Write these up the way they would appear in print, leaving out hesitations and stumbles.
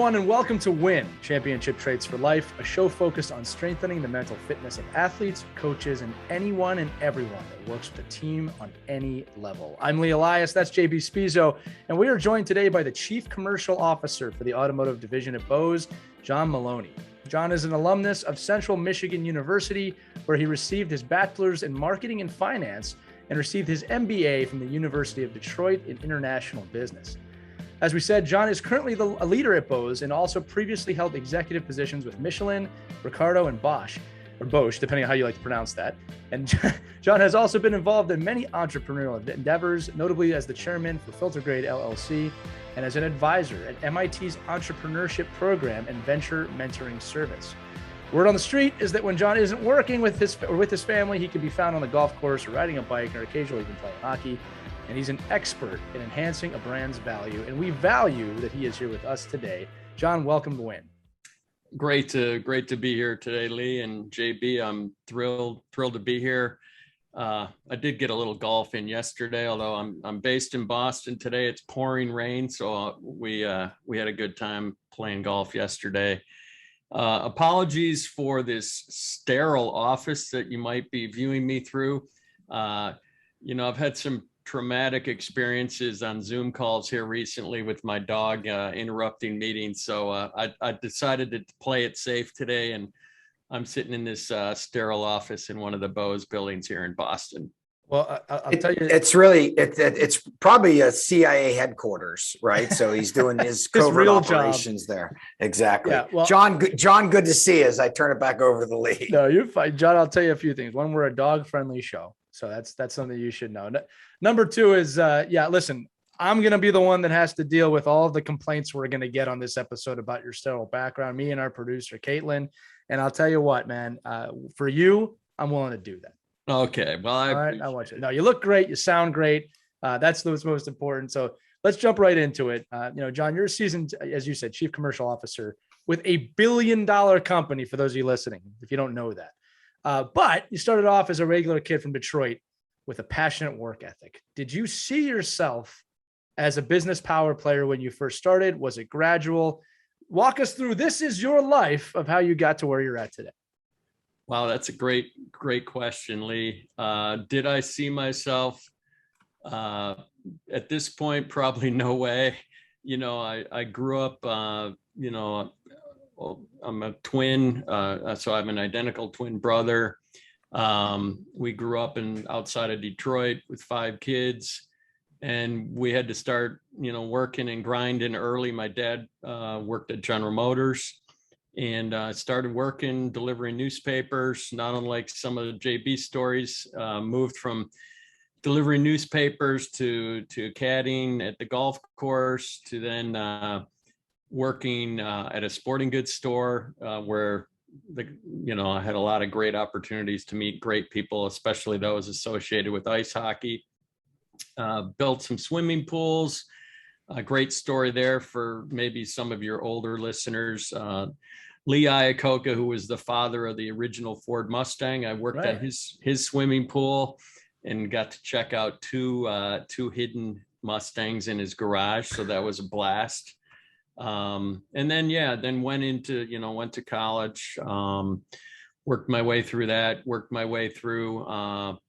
everyone, and welcome to Win, Championship Traits for Life, a show focused on strengthening the mental fitness of athletes, coaches, and anyone and everyone that works with a team on any level. I'm Lee Elias, that's JB Spizo, and we are joined today by the Chief Commercial Officer for the Automotive Division at Bose, John Moloney. John is an alumnus of Central Michigan University, where he received his bachelor's in marketing and finance and received his MBA from the University of Detroit in international business. As we said, John is currently a leader at Bose and also previously held executive positions with Michelin, Ricardo, and Bosch, or Bosch, depending on how you like to pronounce that. And John has also been involved in many entrepreneurial endeavors, notably as the chairman for FilterGrade LLC and as an advisor at MIT's Entrepreneurship program and venture mentoring service. Word on the street is that when John isn't working with his family, he can be found on the golf course or riding a bike, or occasionally even playing hockey. And he's an expert in enhancing a brand's value, and we value that he is here with us today. John, welcome to Win. Great to be here today, Lee and JB. I'm thrilled to be here. I did get a little golf in yesterday, although I'm based in Boston today. It's pouring rain, so we had a good time playing golf yesterday. Apologies for this sterile office that you might be viewing me through. I've had some traumatic experiences on Zoom calls here recently with my dog interrupting meetings. So I decided to play it safe today, and I'm sitting in this sterile office in one of the Bose buildings here in Boston. Well, I'll tell you, it's probably a CIA headquarters, right? So he's doing his covert operations there. Exactly. Yeah, well, John, good to see you as I turn it back over to the lead. No, you're fine. John, I'll tell you a few things. One, we're a dog-friendly show. So that's something you should know. Number two is, listen, I'm going to be the one that has to deal with all of the complaints we're going to get on this episode about your sterile background, me and our producer, Caitlin. And I'll tell you what, man, for you, I'm willing to do that. Okay. Well, I want you. No, you look great. You sound great. That's what's most important. So let's jump right into it. John, you're a seasoned, as you said, Chief Commercial Officer with $1 billion company, for those of you listening, if you don't know that. But you started off as a regular kid from Detroit with a passionate work ethic. Did you see yourself as a business power player when you first started? Was it gradual? Walk us through. This is your life of how you got to where you're at today. Wow, that's a great question, Lee. Did I see myself at this point? Probably no way. I grew up, I'm a twin, so I'm an identical twin brother. We grew up outside of Detroit with 5 kids, and we had to start, working and grinding early. My dad worked at General Motors, and started working, delivering newspapers, not unlike some of the JB stories. Moved from delivering newspapers to caddying at the golf course, to then working at a sporting goods store where I had a lot of great opportunities to meet great people, especially those associated with ice hockey. Built some swimming pools. A great story there for maybe some of your older listeners. Lee Iacocca, who was the father of the original Ford Mustang, I worked at his swimming pool and got to check out two hidden Mustangs in his garage. So that was a blast. And then went to college, worked my way through that, worked my way through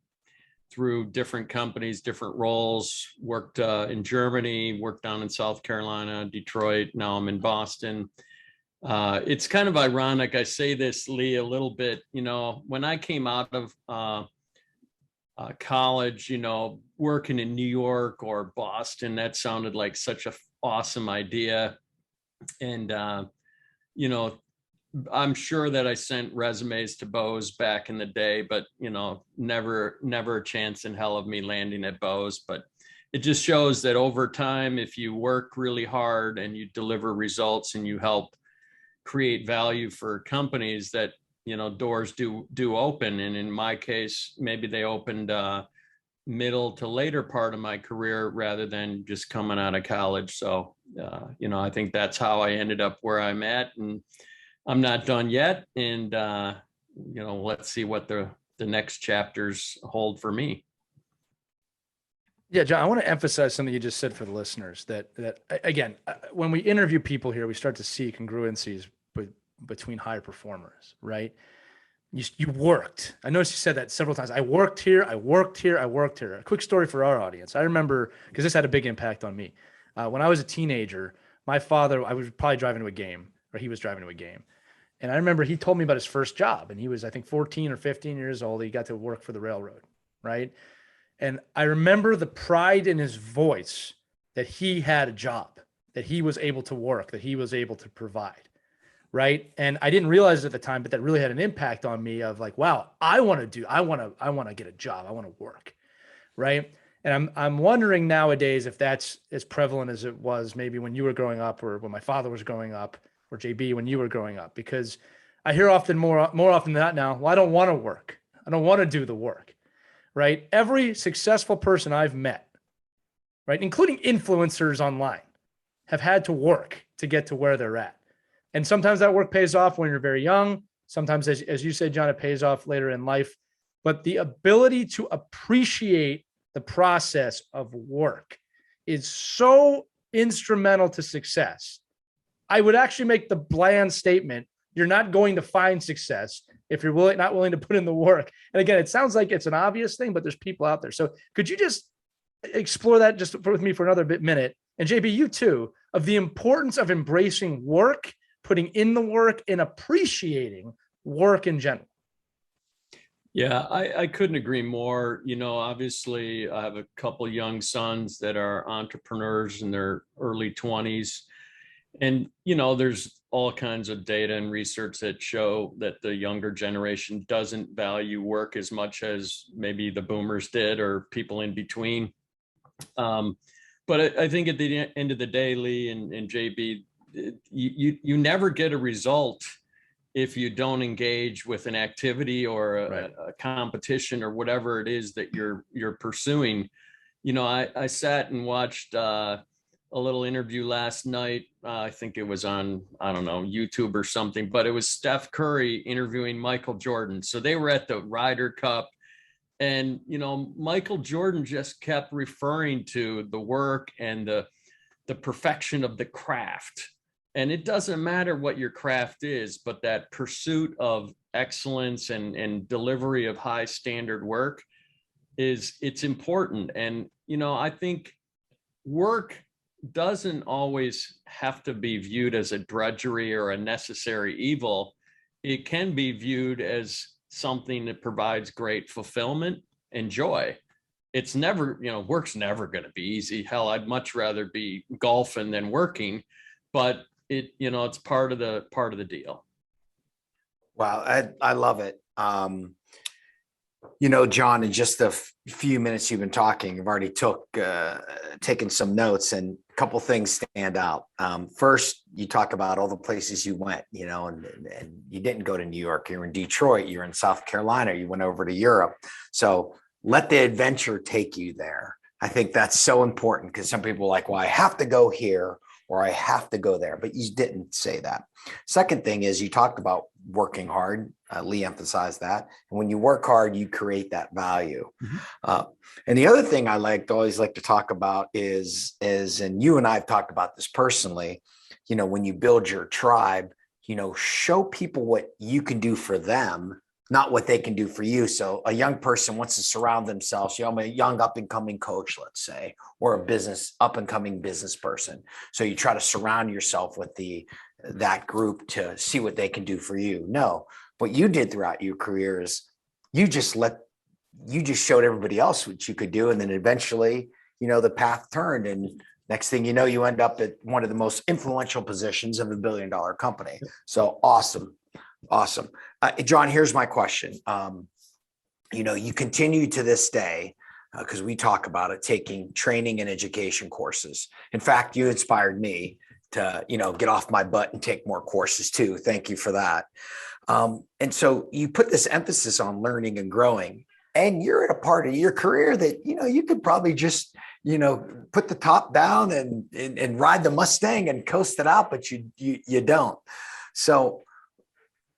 different companies, different roles, worked in Germany, worked down in South Carolina, Detroit. Now I'm in Boston. It's kind of ironic. I say this, Lee, a little bit, when I came out of college, working in New York or Boston, that sounded like such an awesome idea. And, I'm sure that I sent resumes to Bose back in the day, but, never a chance in hell of me landing at Bose. But it just shows that over time, if you work really hard and you deliver results and you help create value for companies, that, doors do open. And in my case, maybe they opened middle to later part of my career rather than just coming out of college. So, I think that's how I ended up where I'm at, and I'm not done yet. And, let's see what the next chapters hold for me. Yeah, John, I want to emphasize something you just said for the listeners that again, when we interview people here, we start to see congruencies between higher performers, right? You worked. I noticed you said that several times. I worked here. I worked here. I worked here. A quick story for our audience. I remember, because this had a big impact on me. When I was a teenager, my father, I was probably driving to a game, or he was driving to a game. And I remember he told me about his first job, and he was, I think, 14 or 15 years old. He got to work for the railroad, right? And I remember the pride in his voice that he had a job, that he was able to work, that he was able to provide, right? And I didn't realize it at the time, but that really had an impact on me of like, wow, I want to get a job. I want to work, right? And I'm wondering nowadays if that's as prevalent as it was maybe when you were growing up, or when my father was growing up, or JB when you were growing up, because I hear often more often than not now, well, I don't want to work. I don't want to do the work, right? Every successful person I've met, right, including influencers online, have had to work to get to where they're at. And sometimes that work pays off when you're very young. Sometimes, as you said, John, it pays off later in life. But the ability to appreciate the process of work is so instrumental to success. I would actually make the bland statement, you're not going to find success if you're not willing to put in the work. And again, it sounds like it's an obvious thing, but there's people out there. So could you just explore that just with me for another minute? And JB, you too, of the importance of embracing work, putting in the work, and appreciating work in general. Yeah, I couldn't agree more. Obviously I have a couple young sons that are entrepreneurs in their early 20s. And, there's all kinds of data and research that show that the younger generation doesn't value work as much as maybe the boomers did, or people in between. But I think at the end of the day, Lee and JB, you never get a result if you don't engage with an activity or a competition or whatever it is that you're pursuing. I sat and watched a little interview last night. I think it was on, I don't know, YouTube or something, but it was Steph Curry interviewing Michael Jordan. So they were at the Ryder Cup, and, Michael Jordan just kept referring to the work and the perfection of the craft. And it doesn't matter what your craft is, but that pursuit of excellence and delivery of high standard work it's important. And, I think work doesn't always have to be viewed as a drudgery or a necessary evil. It can be viewed as something that provides great fulfillment and joy. It's never, work's never going to be easy. Hell, I'd much rather be golfing than working, but it's part of the deal. Wow. I love it. John, in just a few minutes you've been talking, I've already taken some notes, and a couple things stand out. First, you talk about all the places you went, and you didn't go to New York. You're in Detroit, you're in South Carolina, you went over to Europe. So let the adventure take you there. I think that's so important, because some people are like, well, I have to go here or I have to go there, but you didn't say that. Second thing is, you talked about working hard. Lee emphasized that. And when you work hard, you create that value. Mm-hmm. And the other thing I always like to talk about is, and you and I have talked about this personally, when you build your tribe, show people what you can do for them, not what they can do for you. So a young person wants to surround themselves, I'm a young up and coming coach, let's say, or a up and coming business person. So you try to surround yourself with that group to see what they can do for you. No, what you did throughout your career is you just showed everybody else what you could do. And then eventually, the path turned, and next thing you know, you end up at one of the most influential positions of a $1 billion company. So awesome. Awesome. John, here's my question. You continue to this day, because we talk about it, taking training and education courses. In fact, you inspired me to, get off my butt and take more courses too. Thank you for that. And so you put this emphasis on learning and growing, and you're at a part of your career that, you could probably just, put the top down and ride the Mustang and coast it out, but you don't. So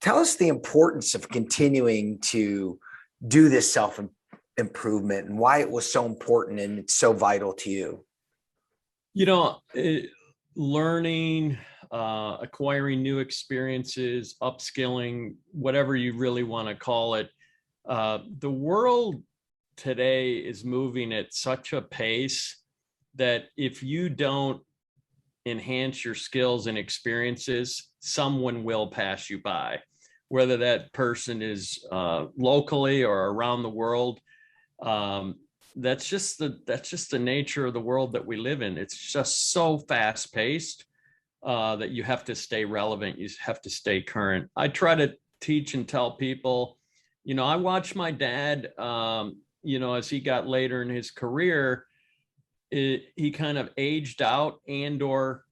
tell us the importance of continuing to do this improvement and why it was so important and it's so vital to you? Learning, acquiring new experiences, upskilling, whatever you really want to call it. The world today is moving at such a pace that if you don't enhance your skills and experiences, someone will pass you by, whether that person is locally or around the world. That's just the nature of the world that we live in. It's just so fast paced that you have to stay relevant. You have to stay current. I try to teach and tell people, I watched my dad, as he got later in his career, he kind of aged out, and or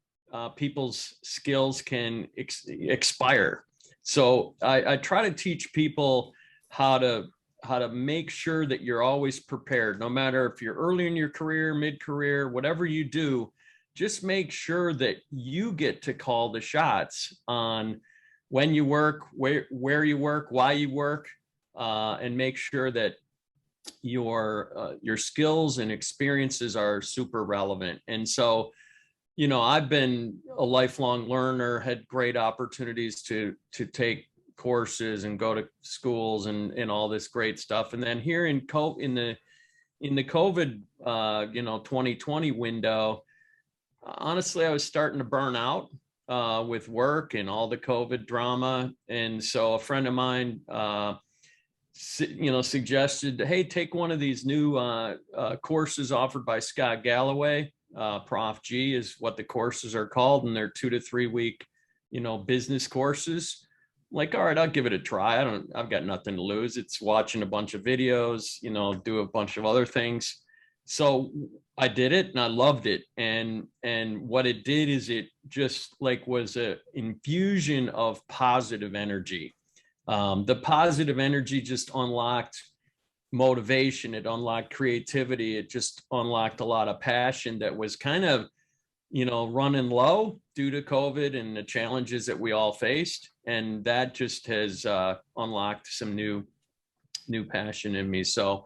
people's skills can expire. So I try to teach people how to make sure that you're always prepared, no matter if you're early in your career, mid-career, whatever you do. Just make sure that you get to call the shots on when you work, where you work, why you work, and make sure that your skills and experiences are super relevant. And so, I've been a lifelong learner, had great opportunities to take courses and go to schools and all this great stuff. And then here in the COVID 2020 window, honestly, I was starting to burn out with work and all the COVID drama. And so a friend of mine, suggested, hey, take one of these new courses offered by Scott Galloway. Prof G is what the courses are called, and they're 2 to 3 week, business courses. Like, all right, I'll give it a try. I've got nothing to lose. It's watching a bunch of videos, do a bunch of other things. So I did it and I loved it. And what it did is it just was a infusion of positive energy. The positive energy just unlocked motivation. It unlocked creativity. It just unlocked a lot of passion that was kind of, running low due to COVID and the challenges that we all faced. And that just has unlocked some new passion in me. So,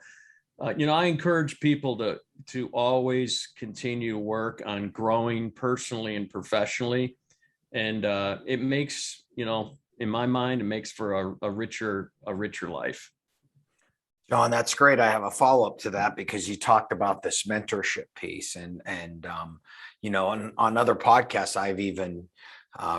I encourage people to always continue to work on growing personally and professionally. And it makes, in my mind, it makes for a richer life. John, that's great. I have a follow-up to that because you talked about this mentorship piece and on other podcasts, I've even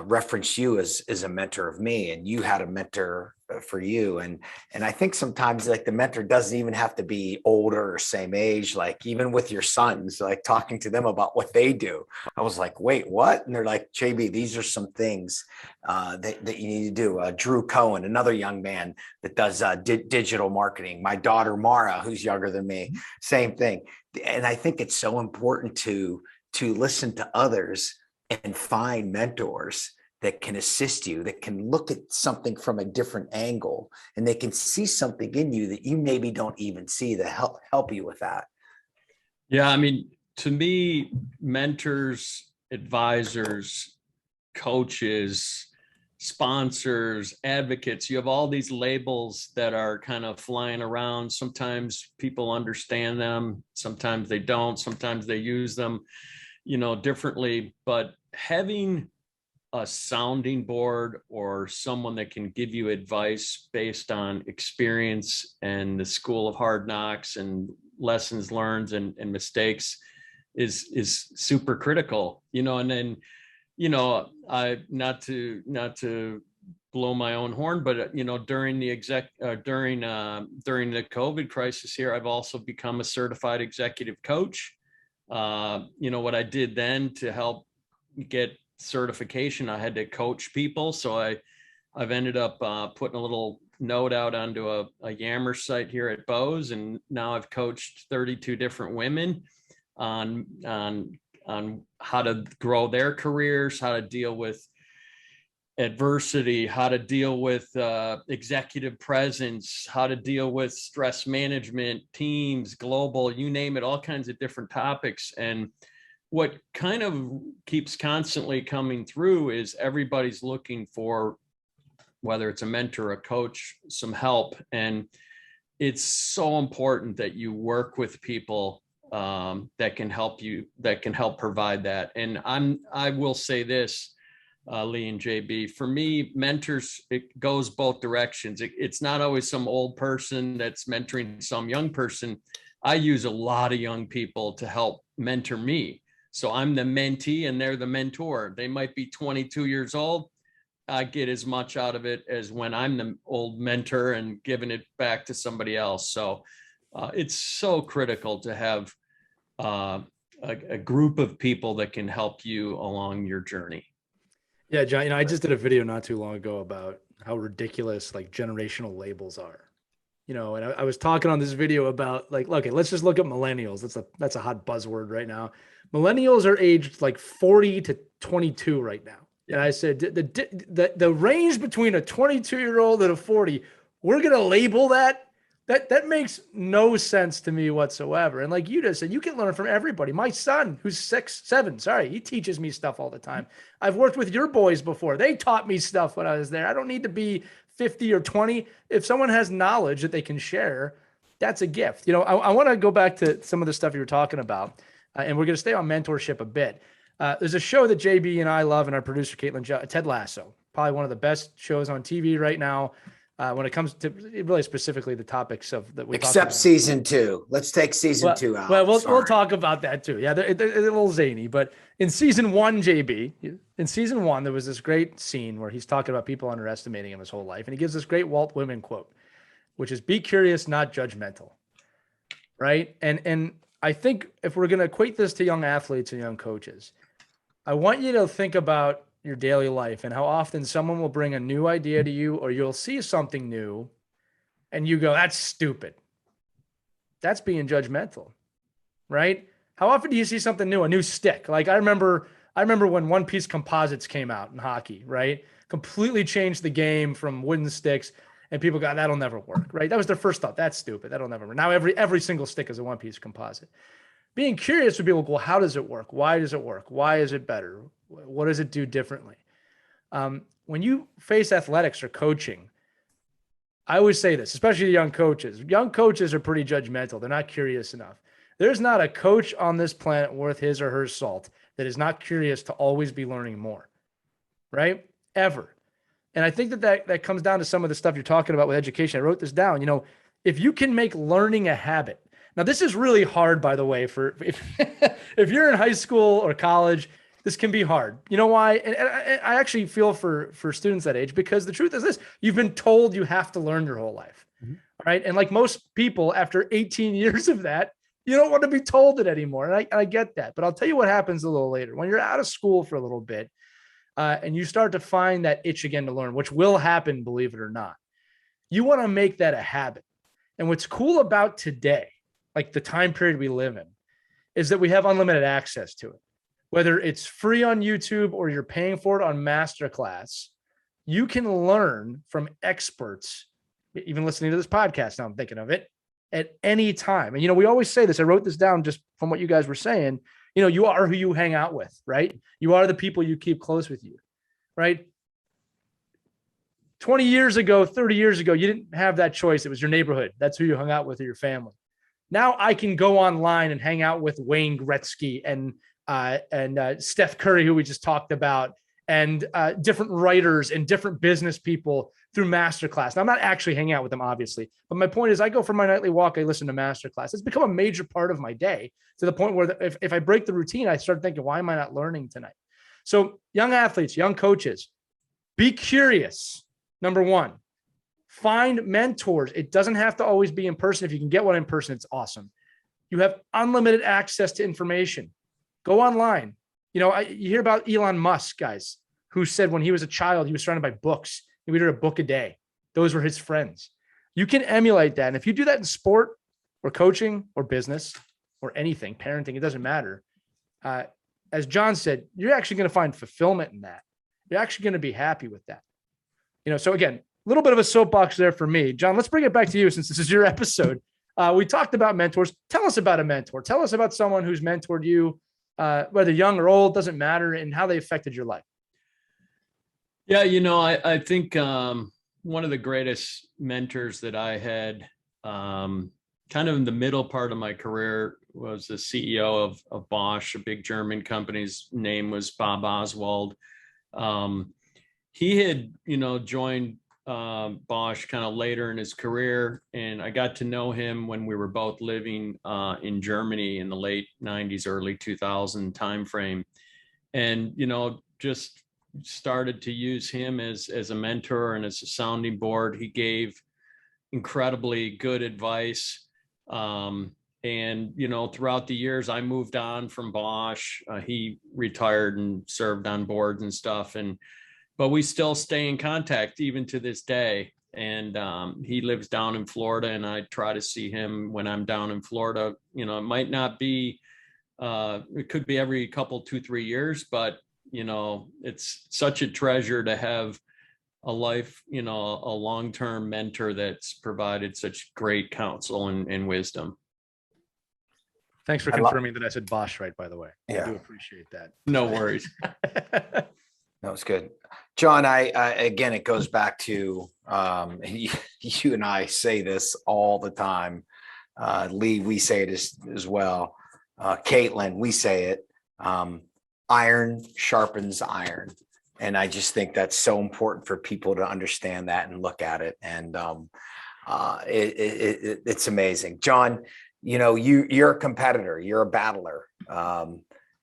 referenced you as a mentor of me, and you had a mentor for you. And I think sometimes the mentor doesn't even have to be older or same age, even with your sons, talking to them about what they do. I was like, wait, what? And they're like, JB, these are some things that you need to do. Drew Cohen, another young man that does digital marketing. My daughter, Mara, who's younger than me, same thing. And I think it's so important to listen to others and find mentors that can assist you, that can look at something from a different angle, and they can see something in you that you maybe don't even see, that help you with that. Yeah. I mean, to me, mentors, advisors, coaches, sponsors, advocates, you have all these labels that are kind of flying around. Sometimes people understand them. Sometimes they don't. Sometimes they use them, differently, but having a sounding board or someone that can give you advice based on experience and the school of hard knocks and lessons learned and mistakes is super critical, and then, I not to blow my own horn, but during the COVID crisis here, I've also become a certified executive coach. What I did then to help get certification, I had to coach people. So I've ended up putting a little note out onto a Yammer site here at Bose, and now I've coached 32 different women on how to grow their careers, how to deal with adversity, how to deal with executive presence, how to deal with stress management, teams, global, you name it, all kinds of different topics. And what kind of keeps constantly coming through is everybody's looking for, whether it's a mentor, a coach, some help. And it's so important that you work with people that can help you, that can help provide that. And I will say this, Lee and JB, for me, mentors, it goes both directions. It's not always some old person that's mentoring some young person. I use a lot of young people to help mentor me. So I'm the mentee and they're the mentor. They might be 22 years old. I get as much out of it as when I'm the old mentor and giving it back to somebody else. So it's so critical to have a group of people that can help you along your journey. Yeah, John, I just did a video not too long ago about how ridiculous like generational labels are. And I was talking on this video about like, okay, let's just look at millennials. That's a hot buzzword right now. Millennials are aged like 40 to 22 right now. Yeah. And I said, the range between a 22-year-old and a 40, we're going to label that makes no sense to me whatsoever. And like you just said, you can learn from everybody. My son, who's 7, he teaches me stuff all the time. I've worked with your boys before. They taught me stuff when I was there. I don't need to be 50 or 20. If someone has knowledge that they can share, that's a gift. I want to go back to some of the stuff you were talking about, and we're going to stay on mentorship a bit. There's a show that JB and I love, and our producer, Caitlin, Ted Lasso, probably one of the best shows on TV right now. When it comes to really specifically the topics of that we except season 2. Let's take season 2 out. Well, we'll talk about that too. Yeah, they're a little zany, but in season 1, JB, in season 1, there was this great scene where he's talking about people underestimating him his whole life, and he gives this great Walt Whitman quote, which is "Be curious, not judgmental." Right, and I think if we're going to equate this to young athletes and young coaches, I want you to think about your daily life and how often someone will bring a new idea to you, or you'll see something new and you go, that's stupid. That's being judgmental, right? How often do you see something new, a new stick? Like I remember when one-piece composites came out in hockey, right? Completely changed the game from wooden sticks, and people go, that'll never work, right? That was their first thought. That's stupid. That'll never work. Now every single stick is a one-piece composite. Being curious would be like, well, how does it work? Why does it work? Why is it better? What does it do differently? When you face athletics or coaching, I always say this, especially to young coaches. Young coaches are pretty judgmental. They're not curious enough. There's not a coach on this planet worth his or her salt that is not curious to always be learning more, right? Ever. And I think that comes down to some of the stuff you're talking about with education. I wrote this down. If you can make learning a habit. Now, this is really hard, by the way, if you're in high school or college, this can be hard. You know why? And I actually feel for students that age, because the truth is this: you've been told you have to learn your whole life, right? And like most people, after 18 years of that, you don't want to be told it anymore. And I get that, but I'll tell you what happens a little later. When you're out of school for a little bit, and you start to find that itch again to learn, which will happen, believe it or not, you want to make that a habit. And what's cool about today, like the time period we live in, is that we have unlimited access to it. Whether it's free on YouTube or you're paying for it on Masterclass, you can learn from experts, even listening to this podcast, now I'm thinking of it, at any time. And, we always say this, I wrote this down just from what you guys were saying, you are who you hang out with, right? You are the people you keep close with you, right? 20 years ago, 30 years ago, you didn't have that choice. It was your neighborhood. That's who you hung out with, or your family. Now I can go online and hang out with Wayne Gretzky and Steph Curry, who we just talked about, and different writers and different business people through Masterclass. Now, I'm not actually hanging out with them, obviously, but my point is I go for my nightly walk, I listen to Masterclass. It's become a major part of my day, to the point where if I break the routine, I start thinking, why am I not learning tonight? So young athletes, young coaches, be curious. Number one, find mentors. It doesn't have to always be in person. If you can get one in person, it's awesome. You have unlimited access to information. Go online. You hear about Elon Musk, guys, who said when he was a child, he was surrounded by books. He would read a book a day. Those were his friends. You can emulate that. And if you do that in sport or coaching or business or anything, parenting, it doesn't matter. As John said, you're actually going to find fulfillment in that. You're actually going to be happy with that. So again, a little bit of a soapbox there for me. John, let's bring it back to you since this is your episode. We talked about mentors. Tell us about a mentor. Tell us about someone who's mentored you, whether young or old, doesn't matter, and how they affected your life. Yeah, I think one of the greatest mentors that I had kind of in the middle part of my career, was the CEO of Bosch, a big German company. His name was Bob Oswald. He had, joined Bosch kind of later in his career, and I got to know him when we were both living in Germany in the late 90s, early 2000 timeframe, and just started to use him as a mentor and as a sounding board. He gave incredibly good advice, and throughout the years I moved on from Bosch. He retired and served on boards and stuff, but we still stay in contact even to this day. And he lives down in Florida, and I try to see him when I'm down in Florida. It might not be, it could be every couple, 2-3 years, but it's such a treasure to have a life, a long-term mentor that's provided such great counsel and wisdom. Thanks for confirming that I said Bosch right, by the way. Yeah. I do appreciate that. No worries. That was good. John, I again, it goes back to, you and I say this all the time. Lee, we say it as well. Caitlin, we say it. Iron sharpens iron. And I just think that's so important for people to understand that and look at it. And it's amazing. John, you're a competitor, you're a battler.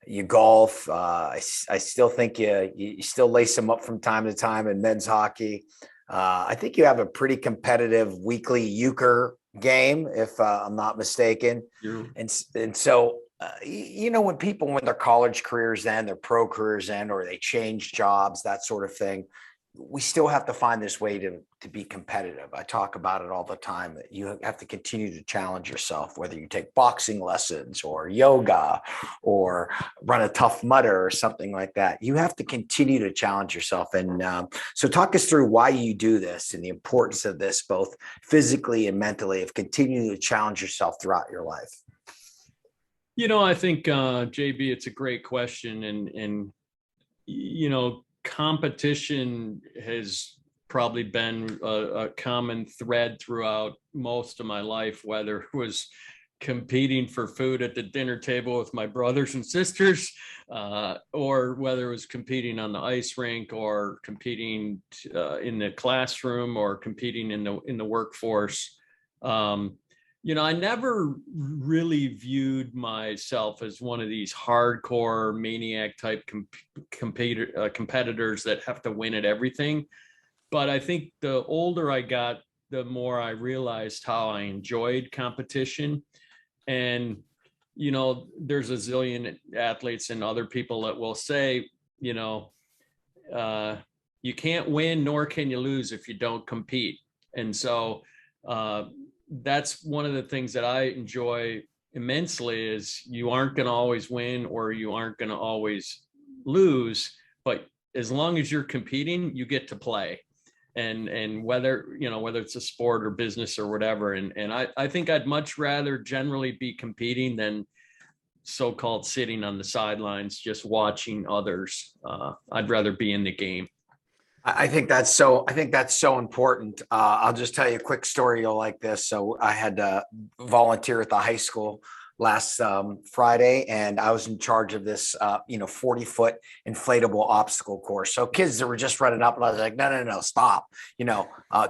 You golf. I still think you still lace them up from time to time in men's hockey. I think you have a pretty competitive weekly euchre game, if I'm not mistaken. Yeah. And so, when their college careers end, their pro careers end, or they change jobs, that sort of thing, we still have to find this way to be competitive. I talk about it all the time, that you have to continue to challenge yourself, whether you take boxing lessons or yoga or run a Tough Mudder or something like that. You have to continue to challenge yourself. And so talk us through why you do this and the importance of this, both physically and mentally, of continuing to challenge yourself throughout your life. I think, JB, it's a great question. And competition has probably been a common thread throughout most of my life, whether it was competing for food at the dinner table with my brothers and sisters, or whether it was competing on the ice rink, or competing in the classroom, or competing in the workforce. I never really viewed myself as one of these hardcore maniac type competitors that have to win at everything. But I think the older I got, the more I realized how I enjoyed competition. And, there's a zillion athletes and other people that will say, you can't win, nor can you lose if you don't compete. And so, that's one of the things that I enjoy immensely, is you aren't going to always win, or you aren't going to always lose, but as long as you're competing, you get to play. And whether it's a sport or business or whatever. And I think I'd much rather generally be competing than so-called sitting on the sidelines, just watching others. I'd rather be in the game. I think that's so important. I'll just tell you a quick story. You'll like this. So I had to volunteer at the high school last Friday, and I was in charge of this, 40-foot inflatable obstacle course. So kids that were just running up, and I was like, no, stop,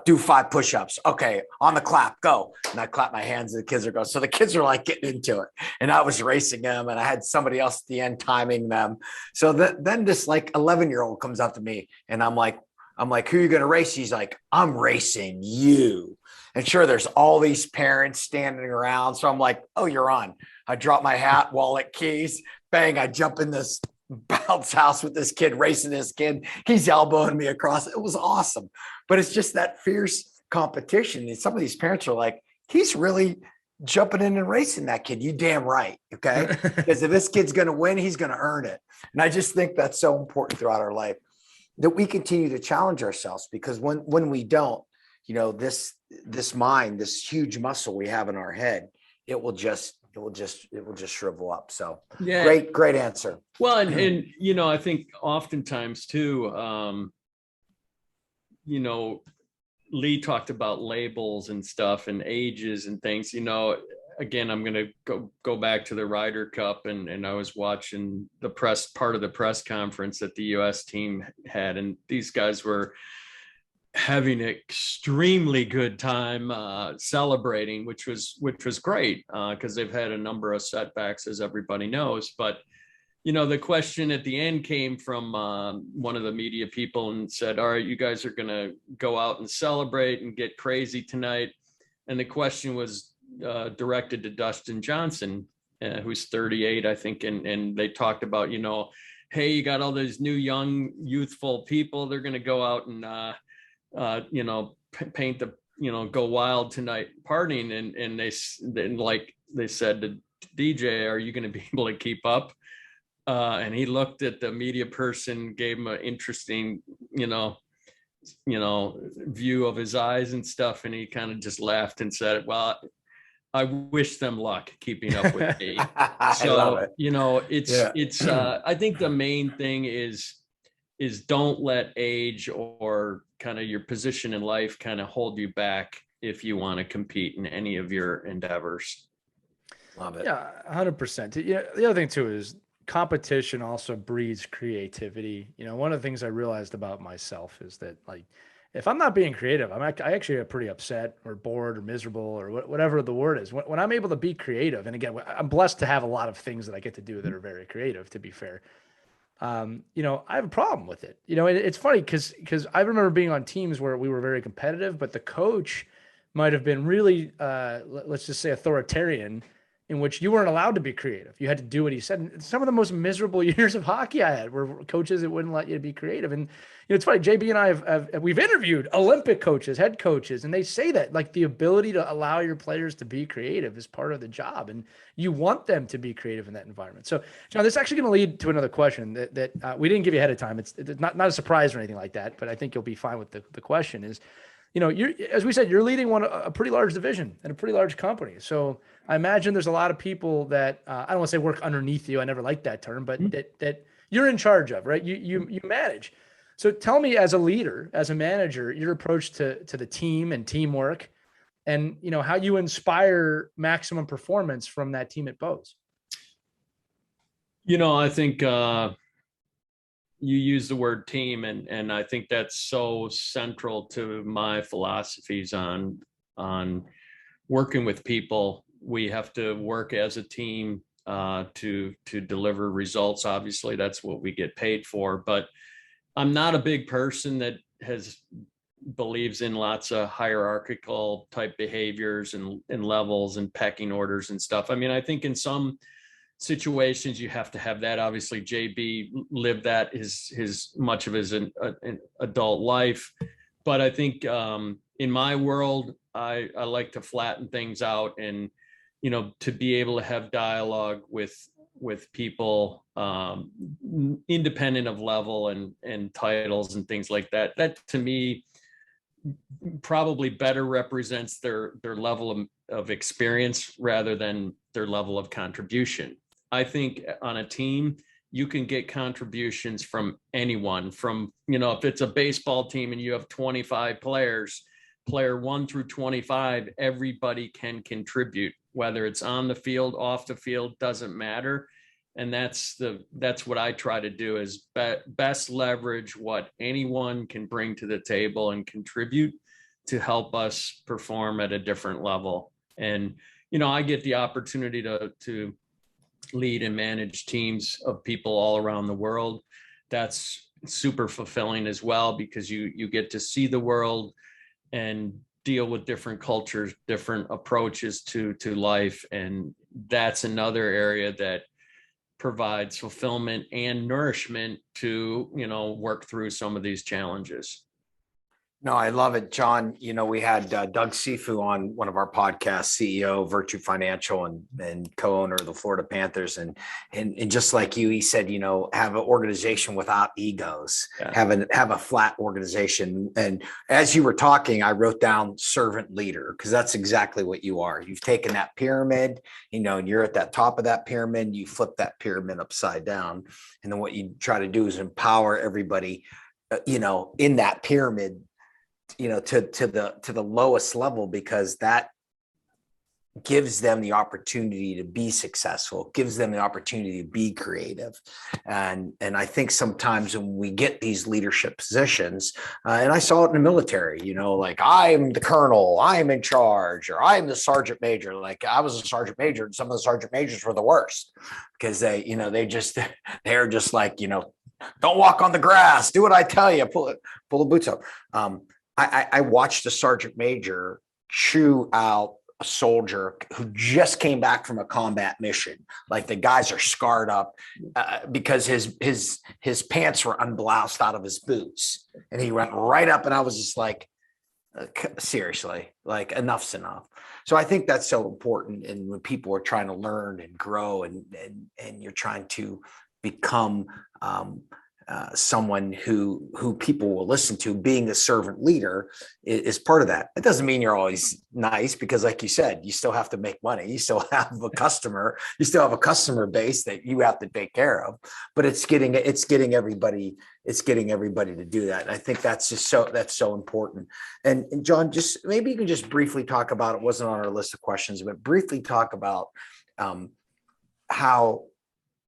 do 5 push-ups. Okay, on the clap, go. And I clap my hands, and the kids are going. So the kids are like getting into it, and I was racing them, and I had somebody else at the end timing them. So then this 11-year-old comes up to me, and I'm like, who are you going to race? He's like, I'm racing you. And sure, there's all these parents standing around. So I'm like, oh, you're on. I drop my hat, wallet, keys, bang. I jump in this bounce house with this kid, racing this kid. He's elbowing me across. It was awesome. But it's just that fierce competition. And some of these parents are like, he's really jumping in and racing that kid. You damn right. Okay. Because if this kid's going to win, he's going to earn it. And I just think that's so important throughout our life, that we continue to challenge ourselves, because when we don't, this mind, this huge muscle we have in our head, it will just shrivel up. So yeah, great answer. Well, and I think oftentimes too, Lee talked about labels and stuff and ages and things, you know, again, I'm going to go back to the Ryder Cup, and I was watching the part of the press conference that the US team had, and these guys were having an extremely good time celebrating, which was great, because they've had a number of setbacks, as everybody knows. But you know, the question at the end came from one of the media people and said, all right, you guys are going to go out and celebrate and get crazy tonight. And the question was directed to Dustin Johnson, who's 38, I think. And they talked about, you know, hey, you got all these new, young, youthful people. They're going to go out and, you know, paint the, you know, go wild tonight partying. And they said to DJ, are you going to be able to keep up? And he looked at the media person, gave him an interesting, you know, view of his eyes and stuff. And he kind of just laughed and said, well, I wish them luck keeping up with me. So, you know, it's, I think the main thing is don't let age or kind of your position in life kind of hold you back if you want to compete in any of your endeavors. Love it. Yeah, 100%. Yeah, the other thing too is competition also breeds creativity. You know, one of the things I realized about myself is that, like, if I'm not being creative, I actually get pretty upset or bored or miserable or whatever the word is. When I'm able to be creative, and again, I'm blessed to have a lot of things that I get to do that are very creative, to be fair. You know, I have a problem with it. You know, it's funny because I remember being on teams where we were very competitive, but the coach might have been really, let's just say, authoritarian, in which you weren't allowed to be creative. You had to do what he said. And some of the most miserable years of hockey I had were coaches that wouldn't let you be creative. And you know, it's funny, JB and I we've interviewed Olympic coaches, head coaches, and they say that, like, the ability to allow your players to be creative is part of the job, and you want them to be creative in that environment. So, John, this is actually going to lead to another question that we didn't give you ahead of time. It's not a surprise or anything like that, but I think you'll be fine with the question is, you know, as we said, you're leading a pretty large division and a pretty large company. So I imagine there's a lot of people that I don't want to say work underneath you. I never liked that term, but that you're in charge of, right? You manage. So tell me, as a leader, as a manager, your approach to the team and teamwork, and you know how you inspire maximum performance from that team at Bose. You know, I think you use the word team, and I think that's so central to my philosophies on working with people. We have to work as a team to deliver results. Obviously, that's what we get paid for. But I'm not a big person that believes in lots of hierarchical type behaviors and levels and pecking orders and stuff. I mean, I think in some situations you have to have that. Obviously, JB lived that his much of his adult life. But I think in my world, I like to flatten things out, and you know, to be able to have dialogue with people independent of level and titles and things like that. That to me probably better represents their level of experience rather than their level of contribution. I think on a team, you can get contributions from anyone. From, you know, if it's a baseball team and you have 25 players, player 1 through 25, everybody can contribute, whether it's on the field, off the field, doesn't matter. And that's what I try to do, is best leverage what anyone can bring to the table and contribute to help us perform at a different level. And, you know, I get the opportunity to lead and manage teams of people all around the world. That's super fulfilling as well, because you get to see the world and deal with different cultures, different approaches to life. And that's another area that provides fulfillment and nourishment to, you know, work through some of these challenges. No, I love it, John. You know, we had Doug Sifu on one of our podcasts, CEO, Virtue Financial, and co-owner of the Florida Panthers. And just like you, he said, you know, have an organization without egos, have a flat organization. And as you were talking, I wrote down servant leader, because that's exactly what you are. You've taken that pyramid, you know, and you're at that top of that pyramid, you flip that pyramid upside down. And then what you try to do is empower everybody, you know, in that pyramid to the lowest level, because that gives them the opportunity to be successful, gives them the opportunity to be creative. And I think sometimes when we get these leadership positions, and I saw it in the military, like I'm the colonel, I'm in charge, or I'm the sergeant major. Like I was a sergeant major, and some of the sergeant majors were the worst, because they're just like, don't walk on the grass, do what I tell you, pull the boots up. I watched a sergeant major chew out a soldier who just came back from a combat mission. Like the guys are scarred up because his pants were unbloused out of his boots, and he went right up, and I was just like, seriously, like enough's enough. So I think that's so important. And when people are trying to learn and grow, and you're trying to become someone who people will listen to, being a servant leader is part of that. It doesn't mean you're always nice, because like you said, you still have to make money. You still have a customer base that you have to take care of, but it's getting everybody to do that. And I think that's so important. And John, just maybe you can just briefly talk about, it wasn't on our list of questions, but briefly talk about how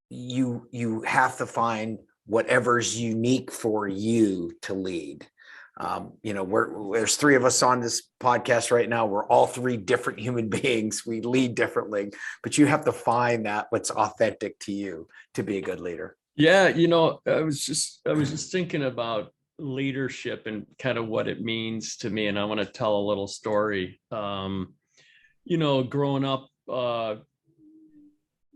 you have to find whatever's unique for you to lead. There's three of us on this podcast right now. We're all three different human beings. We lead differently, but you have to find that what's authentic to you to be a good leader. Yeah. I was just thinking about leadership and kind of what it means to me. And I want to tell a little story. Growing up,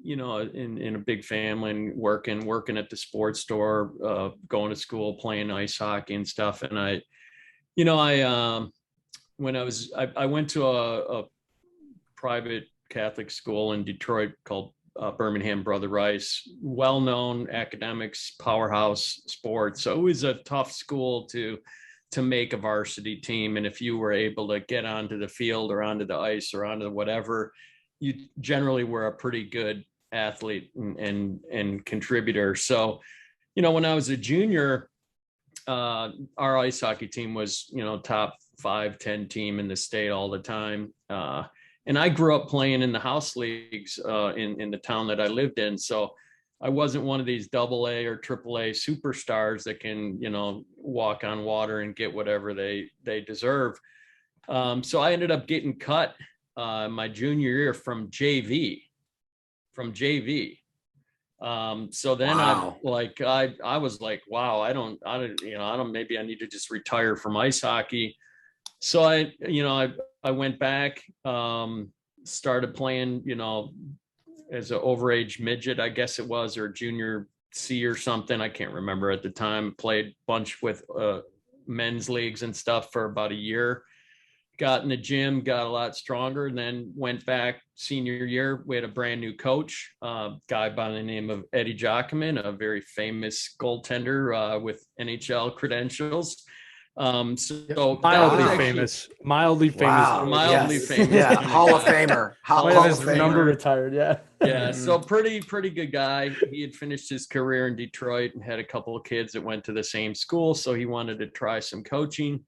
in a big family and working at the sports store, going to school, playing ice hockey and stuff. And I went to a private Catholic school in Detroit called Birmingham Brother Rice, well-known academics, powerhouse sports. So it was a tough school to make a varsity team. And if you were able to get onto the field or onto the ice or onto whatever, you generally were a pretty good athlete and contributor. So, when I was a junior, our ice hockey team was, top 5-10 team in the state all the time. And I grew up playing in the house leagues in the town that I lived in. So I wasn't one of these AA or AAA superstars that can, walk on water and get whatever they deserve. So I ended up getting cut my junior year from JV. So then Wow. I was like, wow, I don't, maybe I need to just retire from ice hockey. So I went back, started playing, as an overage midget, I guess it was, or junior C or something. I can't remember at the time. Played a bunch with men's leagues and stuff for about a year. Got in the gym, got a lot stronger, and then went back senior year. We had a brand new coach, guy by the name of Eddie Jockman, a very famous goaltender with NHL credentials. So mildly famous. Wow. Mildly Yes. famous. Yeah. Hall of Famer. Hall of Famer. Number retired. Yeah. Yeah. So pretty good guy. He had finished his career in Detroit and had a couple of kids that went to the same school. So he wanted to try some coaching.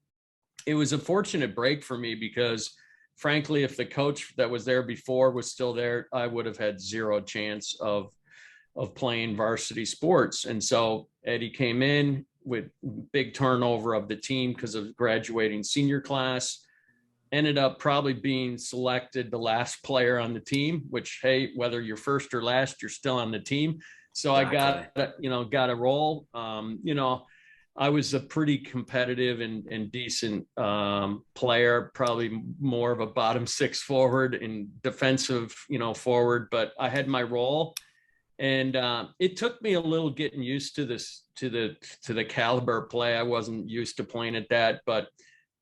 It was a fortunate break for me because, frankly, if the coach that was there before was still there, I would have had zero chance of playing varsity sports. And so Eddie came in with big turnover of the team because of graduating senior class, ended up probably being selected the last player on the team, which, hey, whether you're first or last, you're still on the team. So exactly. I got a role. I was a pretty competitive and decent player, probably more of a bottom six forward and defensive, forward, but I had my role. And it took me a little getting used to this, to the caliber play. I wasn't used to playing at that, but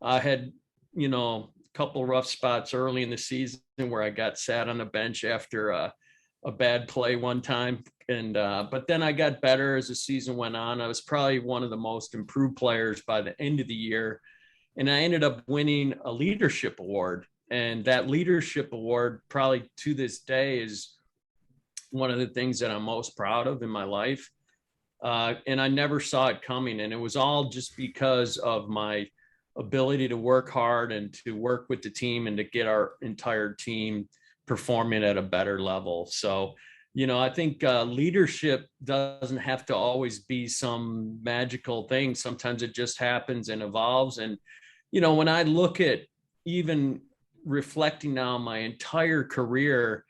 I had, a couple rough spots early in the season where I got sat on the bench after a bad play one time. And but then I got better as the season went on. I was probably one of the most improved players by the end of the year. And I ended up winning a leadership award. And that leadership award probably to this day is one of the things that I'm most proud of in my life. And I never saw it coming. And it was all just because of my ability to work hard and to work with the team and to get our entire team performing at a better level. So, I think leadership doesn't have to always be some magical thing. Sometimes it just happens and evolves. And, when I look at even reflecting now on my entire career,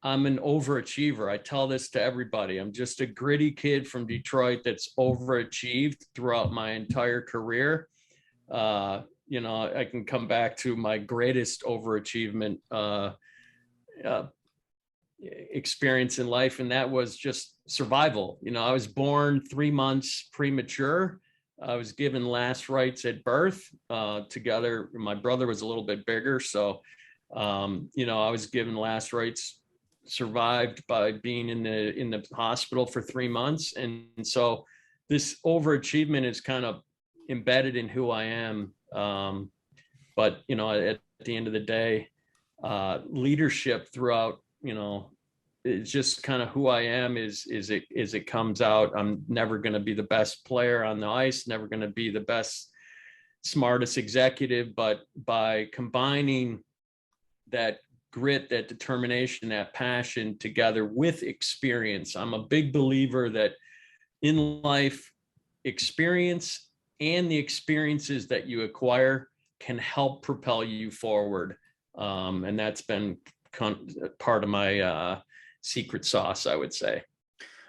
I'm an overachiever. I tell this to everybody. I'm just a gritty kid from Detroit that's overachieved throughout my entire career. I can come back to my greatest overachievement experience in life, and that was just survival. I was born 3 months premature. I was given last rites at birth. Together, my brother was a little bit bigger, so I was given last rites, survived by being in the hospital for 3 months, and so this overachievement is kind of embedded in who I am. But at the end of the day, leadership throughout, it's just kind of who I am is it comes out. I'm never going to be the best player on the ice, never going to be the best, smartest executive, but by combining that grit, that determination, that passion together with experience. I'm a big believer that in life, experience and the experiences that you acquire can help propel you forward. And that's been part of my secret sauce, I would say.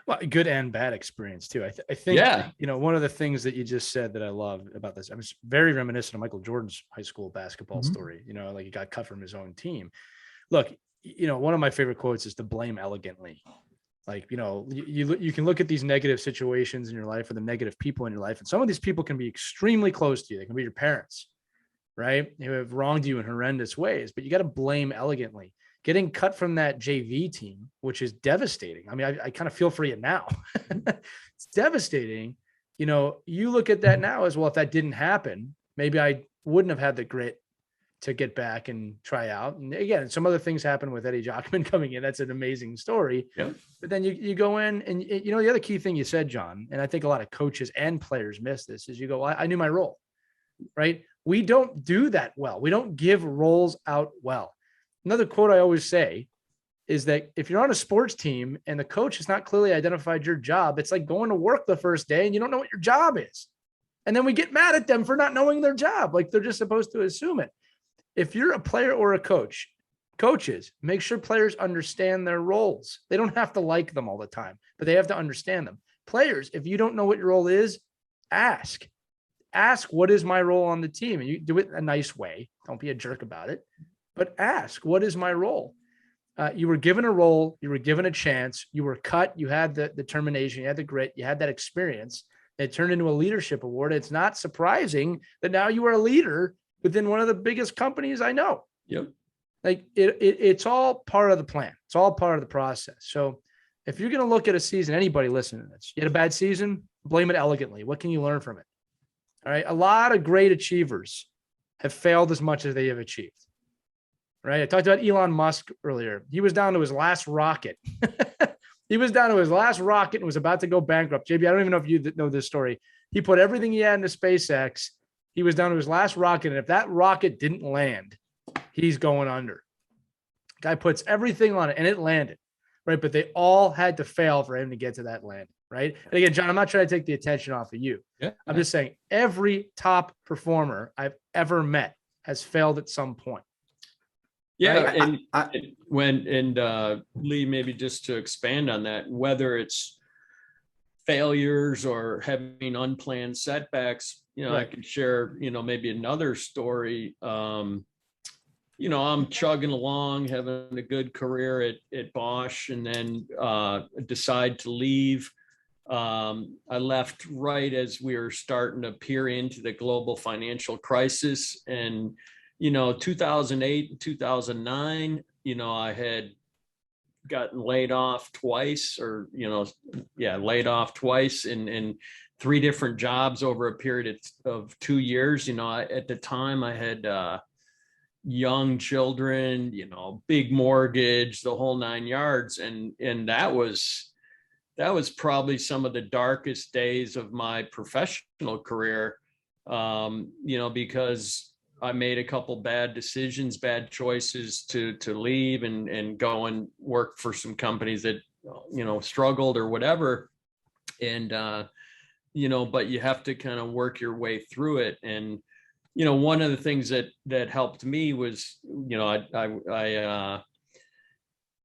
Well, good and bad experience too. I think, one of the things that you just said that I love about this, I was very reminiscent of Michael Jordan's high school basketball story, like he got cut from his own team. Look, one of my favorite quotes is to blame elegantly. Like, you can look at these negative situations in your life or the negative people in your life. And some of these people can be extremely close to you. They can be your parents, right? Who have wronged you in horrendous ways, but you got to blame elegantly. Getting cut from that JV team, which is devastating. I mean, I kind of feel for you now. It's devastating. You look at that now as well. If that didn't happen, maybe I wouldn't have had the grit to get back and try out. And again, some other things happen with Eddie Jockman coming in. That's an amazing story. Yep. But then you go in and, the other key thing you said, John, and I think a lot of coaches and players miss this, is you go, well, I knew my role, right? We don't do that well. We don't give roles out well. Another quote I always say is that if you're on a sports team and the coach has not clearly identified your job, it's like going to work the first day and you don't know what your job is. And then we get mad at them for not knowing their job. Like they're just supposed to assume it. If you're a player or a coach, coaches, make sure players understand their roles. They don't have to like them all the time, but they have to understand them. Players, if you don't know what your role is, ask, what is my role on the team? And you do it in a nice way. Don't be a jerk about it. But ask, what is my role? You were given a role, you were given a chance, you were cut, you had the determination, you had the grit, you had that experience. It turned into a leadership award. It's not surprising that now you are a leader within one of the biggest companies I know. Yep. Like it's all part of the plan. It's all part of the process. So if you're going to look at a season, anybody listening to this, you had a bad season, blame it elegantly. What can you learn from it? All right. A lot of great achievers have failed as much as they have achieved. Right. I talked about Elon Musk earlier. He was down to his last rocket. He was down to his last rocket and was about to go bankrupt. JB, I don't even know if you know this story. He put everything he had into SpaceX. He was down to his last rocket. And if that rocket didn't land, he's going under. Guy puts everything on it and it landed. Right. But they all had to fail for him to get to that landing. Right. And again, John, I'm not trying to take the attention off of you. Yeah. I'm just saying every top performer I've ever met has failed at some point. Yeah, and Lee, maybe just to expand on that, whether it's failures or having unplanned setbacks, I can share, maybe another story. I'm chugging along, having a good career at Bosch, and then decide to leave. I left right as we were starting to peer into the global financial crisis, and 2008 and 2009, I had gotten laid off twice laid off twice in 3 different jobs over a period of 2 years. At the time I had young children, big mortgage, the whole 9 yards. And that was probably some of the darkest days of my professional career. because I made a couple bad decisions, bad choices to leave and go and work for some companies that, struggled or whatever. And, but you have to kind of work your way through it. And, one of the things that helped me was,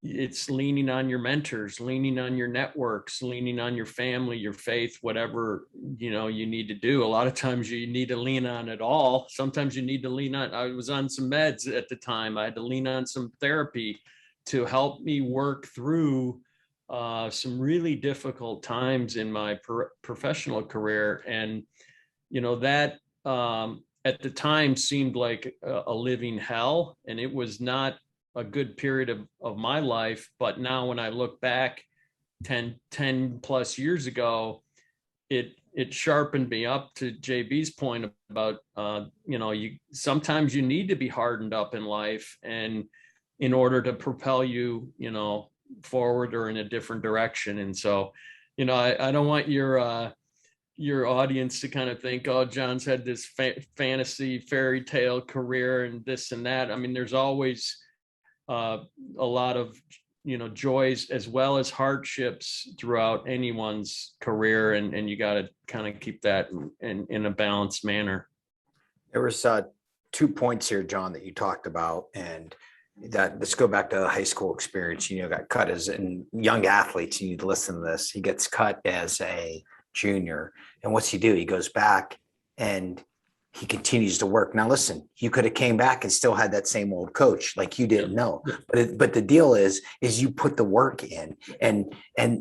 it's leaning on your mentors, leaning on your networks, leaning on your family, your faith, whatever, you need to do. A lot of times you need to lean on it all. Sometimes you need to lean on, I was on some meds at the time. I had to lean on some therapy to help me work through some really difficult times in my professional career. And, that at the time seemed like a living hell, and it was not a good period of my life. But now when I look back 10 plus years ago, it sharpened me up, to JB's point about, sometimes you need to be hardened up in life, and in order to propel you, forward or in a different direction. And so, I don't want your audience to kind of think, oh, John's had this fantasy fairy tale career and this and that. I mean, there's always a lot of joys as well as hardships throughout anyone's career, and you got to kind of keep that in a balanced manner. There was 2 points here, John, that you talked about, and that, let's go back to the high school experience. Got cut as, and young athletes, you need to listen to this. He gets cut as a junior, and what's he do? He goes back and he continues to work. Now, listen, you could have came back and still had that same old coach, like you didn't know. But the deal is you put the work in, and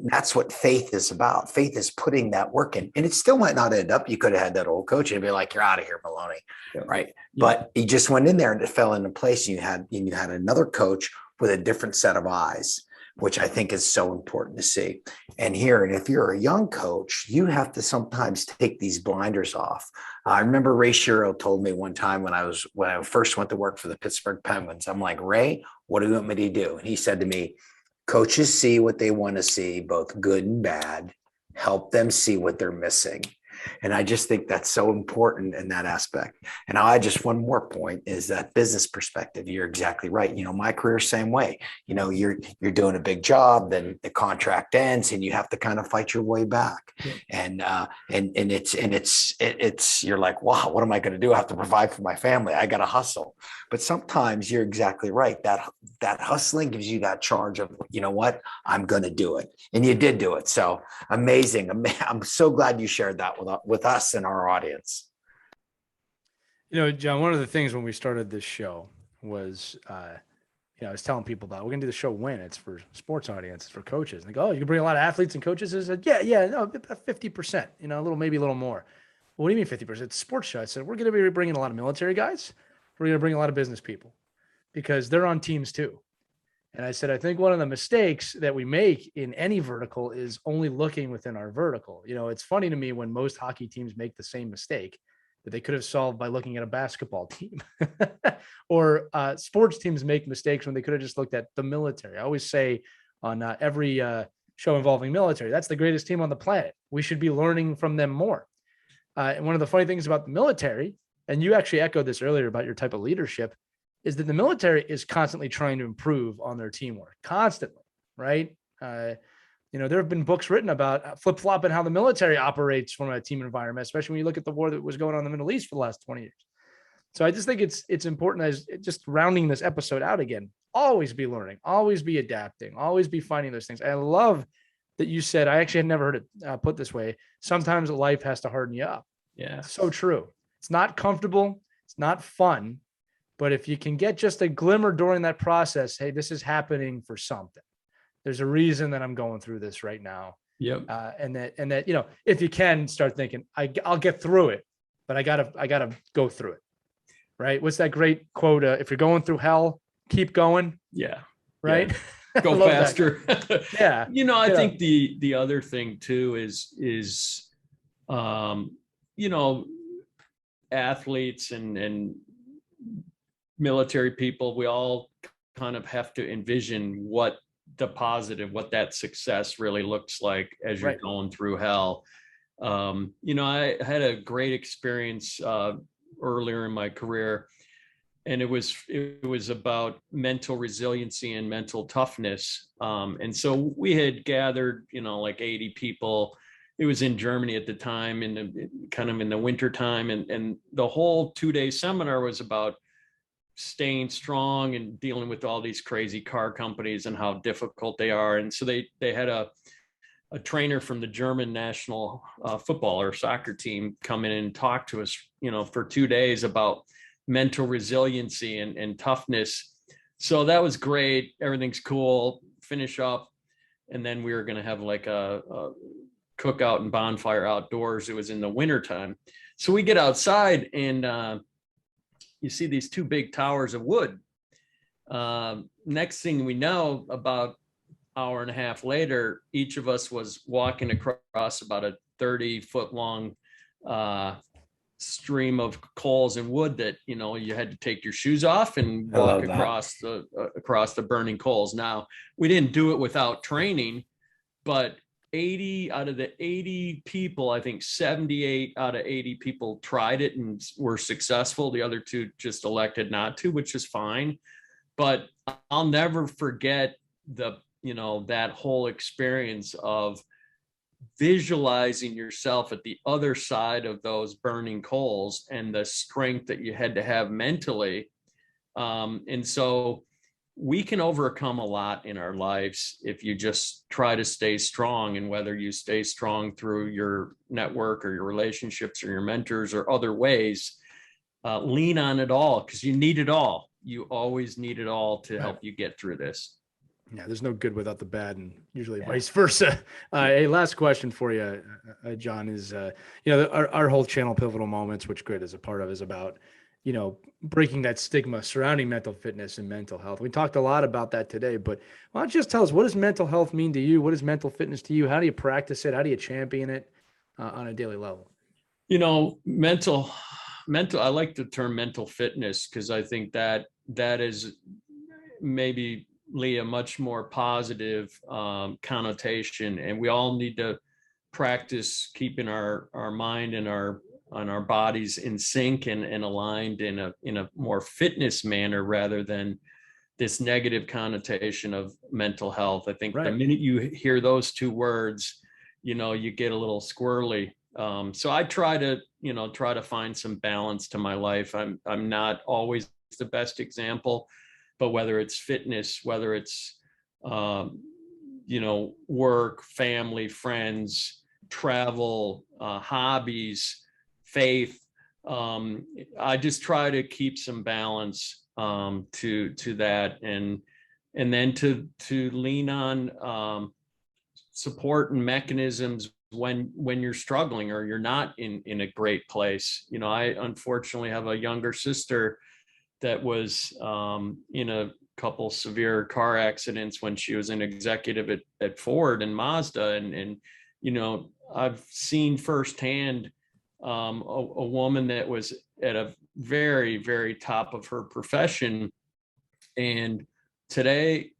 that's what faith is about. Faith is putting that work in, and it still might not end up. You could have had that old coach and be like, "You're out of here, Moloney," right? Yeah. But he just went in there and it fell into place. And you had another coach with a different set of eyes, which I think is so important to see. And if you're a young coach, you have to sometimes take these blinders off. I remember Ray Shiro told me one time when I first went to work for the Pittsburgh Penguins, I'm like, Ray, what do you want me to do? And he said to me, coaches see what they want to see, both good and bad. Help them see what they're missing. And I just think that's so important in that aspect. And I just, one more point is that business perspective. You're exactly right. My career, same way. You're doing a big job, then the contract ends and you have to kind of fight your way back. Yeah. And it's you're like, wow, what am I going to do? I have to provide for my family. I got to hustle. But sometimes you're exactly right. That hustling gives you that charge of, what, I'm going to do it. And you did do it. So amazing. I'm so glad you shared that with us and our audience. John, one of the things when we started this show was, I was telling people about, we're going to do the show when it's for sports audiences, for coaches. And they go, oh, you can bring a lot of athletes and coaches. I said, no, 50%, maybe a little more. Well, what do you mean 50%? It's a sports show. I said, we're going to be bringing a lot of military guys. We're going to bring a lot of business people because they're on teams too. And I said, I think one of the mistakes that we make in any vertical is only looking within our vertical. It's funny to me when most hockey teams make the same mistake that they could have solved by looking at a basketball team or sports teams make mistakes when they could have just looked at the military. I always say on every show involving military, that's the greatest team on the planet. We should be learning from them more. And one of the funny things about the military, and you actually echoed this earlier about your type of leadership, is that the military is constantly trying to improve on their teamwork, constantly, right? There have been books written about flip-flopping how the military operates from a team environment, especially when you look at the war that was going on in the Middle East for the last 20 years. So I just think it's important, as just rounding this episode out again, always be learning, always be adapting, always be finding those things. I love that you said, I actually had never heard it put this way, sometimes life has to harden you up. Yeah. So true. It's not comfortable. It's not fun. But if you can get just a glimmer during that process, hey, this is happening for something. There's a reason that I'm going through this right now. Yep. And that, if you can start thinking, I'll get through it, but I gotta go through it. Right. What's that great quote? If you're going through hell, keep going. Yeah. Right. Yeah. Go faster. Yeah. I think the other thing too is athletes and military people, we all kind of have to envision what that success really looks like as you're going through hell. I had a great experience earlier in my career, and it was about mental resiliency and mental toughness. And so we had gathered, like 80 people. It was in Germany at the time, kind of in the winter time, and the whole 2-day seminar was about staying strong and dealing with all these crazy car companies and how difficult they are. And so they had a trainer from the German national football or soccer team come in and talk to us, for 2 days about mental resiliency and toughness. So that was great. Everything's cool. Finish up. And then we were going to have like a cookout and bonfire outdoors. It was in the wintertime. So we get outside and you see these 2 big towers of wood. Next thing we know, about hour and a half later, each of us was walking across about a 30-foot long stream of coals and wood that, you had to take your shoes off and walk across the burning coals. Now, we didn't do it without training, but 80 out of the 80 people, I think 78 out of 80 people tried it and were successful. The other 2 just elected not to, which is fine. But I'll never forget that whole experience of visualizing yourself at the other side of those burning coals and the strength that you had to have mentally. And so we can overcome a lot in our lives if you just try to stay strong, and whether you stay strong through your network or your relationships or your mentors or other ways, lean on it all, because you need it all. You always need it all to help you get through this. Yeah, there's no good without the bad, and usually vice versa. A last question for you, John, is our whole channel, Pivotal Moments, which Grit is a part of, is about breaking that stigma surrounding mental fitness and mental health. We talked a lot about that today, but why don't you just tell us, what does mental health mean to you? What is mental fitness to you? How do you practice it? How do you champion it on a daily level? Mental. I like the term mental fitness, because I think that is maybe a much more positive connotation, and we all need to practice keeping our mind and our bodies in sync and aligned in a more fitness manner, rather than this negative connotation of mental health. I think the minute you hear those 2 words, you get a little squirrely. So I try to find some balance to my life. I'm not always the best example, but whether it's fitness, whether it's work, family, friends, travel, hobbies, faith, I just try to keep some balance to that, and then to lean on support and mechanisms when you're struggling or you're not in a great place. I unfortunately have a younger sister that was in a couple severe car accidents when she was an executive at Ford and Mazda. And I've seen firsthand a woman that was at a very, very top of her profession. And today,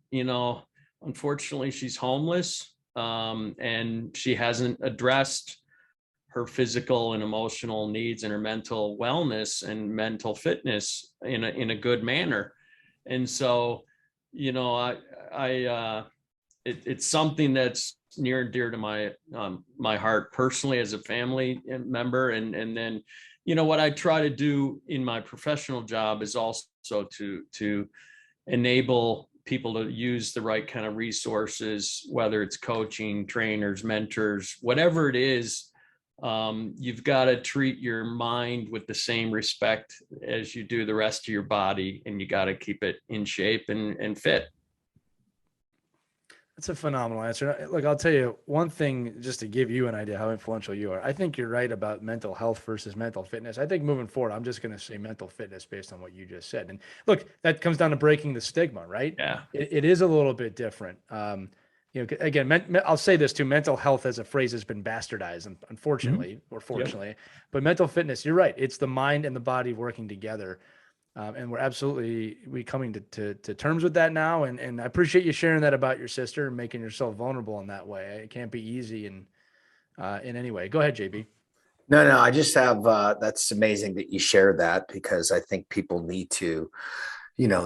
unfortunately, she's homeless, and she hasn't addressed her physical and emotional needs and her mental wellness and mental fitness in a good manner. And so, it's something that's near and dear to my heart personally as a family member. And then, what I try to do in my professional job is also to enable people to use the right kind of resources, whether it's coaching, trainers, mentors, whatever it is. You've got to treat your mind with the same respect as you do the rest of your body, and you got to keep it in shape and fit. That's a phenomenal answer. Look, I'll tell you one thing, just to give you an idea how influential you are. I think you're right about mental health versus mental fitness. I think moving forward, I'm just going to say mental fitness based on what you just said. And look, that comes down to breaking the stigma, right? Yeah. It is a little bit different. Again, I'll say this too, mental health as a phrase has been bastardized, unfortunately, or fortunately, yep. But mental fitness, you're right. It's the mind and the body working together. And we're coming to terms with that now. And I appreciate you sharing that about your sister and making yourself vulnerable in that way. It can't be easy. And in any way. Go ahead, JB. No, I just have, that's amazing that you shared that, because I think people need to,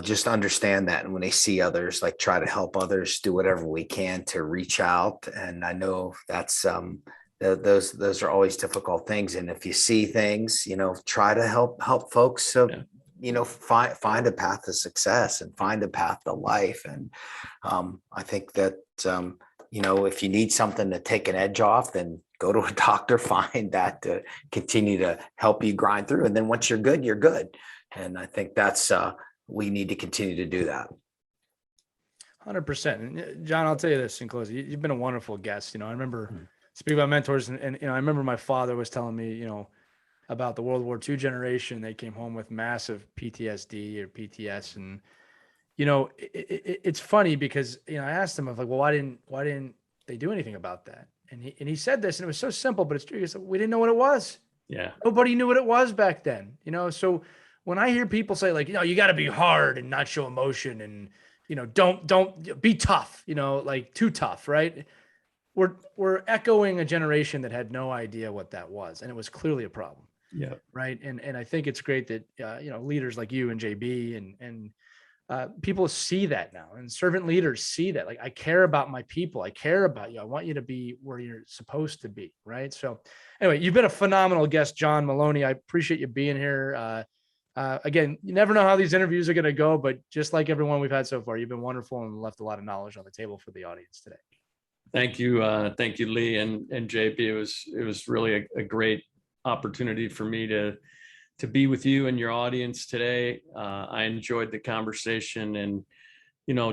just understand that. And when they see others, like, try to help others, do whatever we can to reach out. And I know that's, those are always difficult things. And if you see things, try to help folks, find a path to success and find a path to life. And I think that, if you need something to take an edge off, then go to a doctor, find that to continue to help you grind through. And then once you're good, you're good. And I think that's, we need to continue to do that. 100%. And John, I'll tell you this in closing, you've been a wonderful guest. I remember speaking about mentors, and I remember my father was telling me, about the World War II generation. They came home with massive PTSD or PTS. And, it's funny because, I asked him, I was like, well, why didn't they do anything about that? And he said this, and it was so simple, but it's true. He said, we didn't know what it was. Yeah. Nobody knew what it was back then, so when I hear people say, like, you got to be hard and not show emotion, and, don't be tough, like too tough. Right. We're echoing a generation that had no idea what that was. And it was clearly a problem. Yeah. Right. And I think it's great that, leaders like you and JB and people see that now, and servant leaders see that. Like, I care about my people. I care about you. I want you to be where you're supposed to be. Right. So anyway, you've been a phenomenal guest, John Moloney. I appreciate you being here. Again, you never know how these interviews are going to go, but just like everyone we've had so far, you've been wonderful and left a lot of knowledge on the table for the audience today. Thank you. Thank you, Lee and JP. It was really a great opportunity for me to be with you and your audience today. I enjoyed the conversation, and,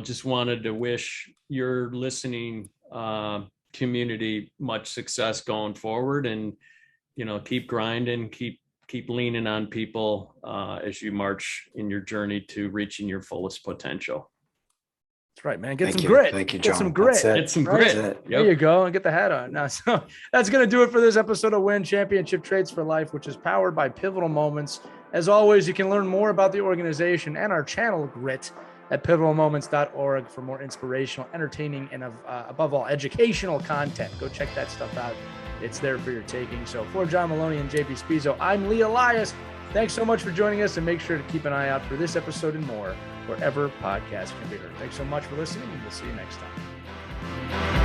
just wanted to wish your listening community much success going forward, and, keep grinding, keep leaning on people as you march in your journey to reaching your fullest potential. That's right, man. Get some grit. Thank you, John. Get some grit. Get some grit. Yep. There you go. And get the hat on. Now, so that's going to do it for this episode of Win Championship Trades for Life, which is powered by Pivotal Moments. As always, you can learn more about the organization and our channel, Grit, at pivotalmoments.org for more inspirational, entertaining, and above all, educational content. Go check that stuff out. It's there for your taking. So for John Moloney and JB Spizo, I'm Lee Elias. Thanks so much for joining us, and make sure to keep an eye out for this episode and more wherever podcasts can be heard. Thanks so much for listening, and we'll see you next time.